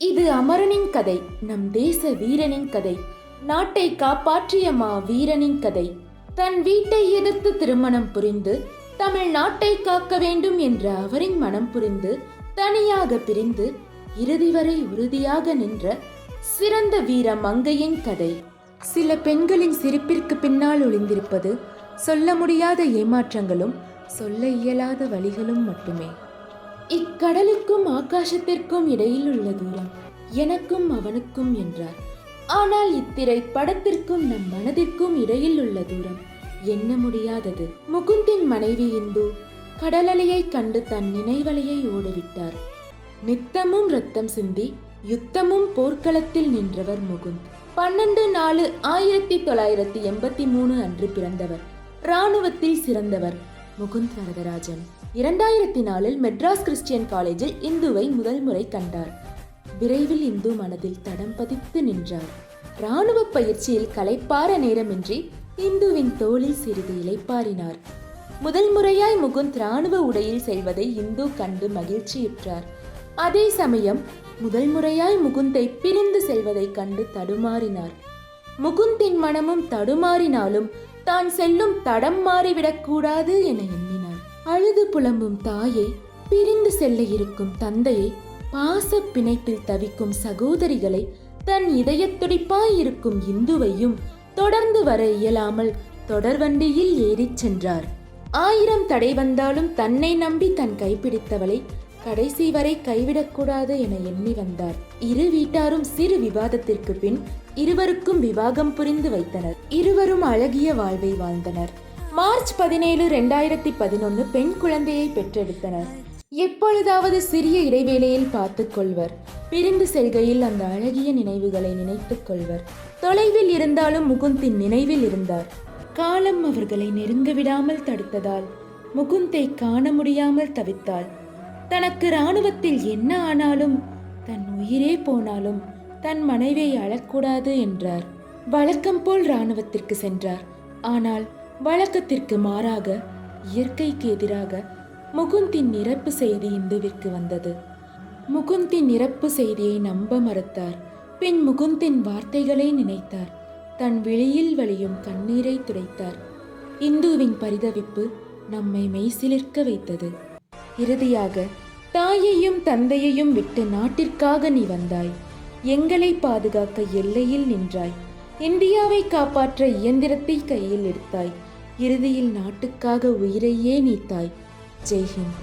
இது அமரனின் கதை, நம் தேச வீரனின் கதை, நாட்டை காப்பாற்றிய வீரனின் கதை. தன் வீட்டை எதிர்த்து திருமணம் புரிந்து தமிழ் நாட்டை காக்க வேண்டும் என்ற அவரின் மனம் புரிந்து தனியாக பிரிந்து இறுதி வரை உறுதியாக நின்ற சிறந்த வீர மங்கையின் கதை. சில பெண்களின் சிரிப்பிற்கு பின்னால் ஒளிந்திருப்பது சொல்ல முடியாத ஏமாற்றங்களும் சொல்ல இயலாத வழிகளும் மட்டுமே. இக்கடலுக்கும் ஆகாசத்திற்கும் இடையில் உள்ள தூரம் எனக்கும் அவனுக்கும் என்றார். ஆனால் இத்திரை படத்திற்கும் நம் மனதிற்கும் இடையில் உள்ள தூரம் எண்ண முடியாதது. முகுந்தின் மனைவி இந்து கடலலையை கண்டு தன் நினைவலையை ஓடவிட்டார். நித்தமும் ரத்தம் சிந்தி யுத்தமும் போர்க்களத்தில் நின்றவர் முகுந்த். 12/4/1983 அன்று பிறந்தவர். இராணுவத்தில் சிறந்தவர் முகுந்த் வரதராஜன். 2004 மெட்ராஸ் கிறிஸ்டியன் காலேஜில் இந்துவை முதல் முறை கண்டார். விரைவில் இந்து மனதில் தடம் பதித்து நின்றார். இராணுவ பயிற்சியில் களைப்பார நேரமின்றி இந்துவின் தோளில் சிறிது இளைப்பாறினார். முதல் முறையாய் முகுந்த் இராணுவ உடையில் செல்வதை இந்து கண்டு மகிழ்ச்சியுற்றார். அதே சமயம் முதல் முறையாய் முகுந்தை பிரிந்து செல்வதை கண்டு தடுமாறினார். முகுந்தின் மனமும் தடுமாறினாலும் தான் செல்லும் தடம் மாறிவிடக்கூடாது என எண்ணினார். அழுது புலம்பும் தாயை, பிரிந்து செல்ல இருக்கும் தந்தையை, பாச பிணைப்பில் தவிக்கும் சகோதரிகளை, தன் இதயத்துடிப்பாய் இருக்கும் இந்துவையும் தொடர்ந்து வர இயலாமல் தொடர்வண்டியில் ஏறிச் சென்றார். 1000 தடை வந்தாலும் தன்னை நம்பி தன் கைப்பிடித்தவளை கடைசி வரை கைவிடக்கூடாது என எண்ணி வந்தார். இரு வீட்டாரும் சிறு விவாதத்திற்கு பின் இருவருக்கும் விவாகம் புரிந்து வைத்தனர். இருவரும் அழகிய வாழ்வை வாழ்ந்தனர். மார்ச் 17, 2011 பெண் குழந்தையை பெற்றெடுத்தனர். எப்பொழுதாவது சிறிய இடைவேளையில் பார்த்துக் கொள்வர். பிரிந்து செல்கையில் அந்த அழகிய நினைவுகளை நினைத்துக் கொள்வர். தொலைவில் இருந்தாலும் முகுந்தின் நினைவில் இருந்தார். காலம் அவர்களை நெருங்க விடாமல் தடுத்ததால் முகுந்தை காண முடியாமல் தவித்தாள். தனக்கு இராணுவத்தில் என்ன ஆனாலும், தன் உயிரே போனாலும் தன் மனைவியை அழக்கூடாது என்றார். வழக்கம் போல் இராணுவத்திற்கு சென்றார். ஆனால் வழக்கத்திற்கு மாறாக, இயற்கைக்கு எதிராக முகுந்தின் இறப்பு செய்தி இந்துவிற்கு வந்தது. முகுந்தின் இறப்பு செய்தியை நம்ப மறுத்தார். பின் முகுந்தின் வார்த்தைகளை நினைத்தார். தன் விழியில் வழியும் கண்ணீரை துடைத்தார். இந்துவின் பரிதவிப்பு நம்மை மெய்சிலிர்க்க வைத்தது. இறுதியாக, தாயையும் தந்தையையும் விட்டு நாட்டிற்காக நீ வந்தாய். எங்களை பாதுகாக்க எல்லையில் நின்றாய். இந்தியாவை காப்பாற்ற இயந்திரத்தை கையில் எடுத்தாய். இறுதியில் நாட்டுக்காக உயிரையே நீத்தாய். ஜெய்ஹிந்த்.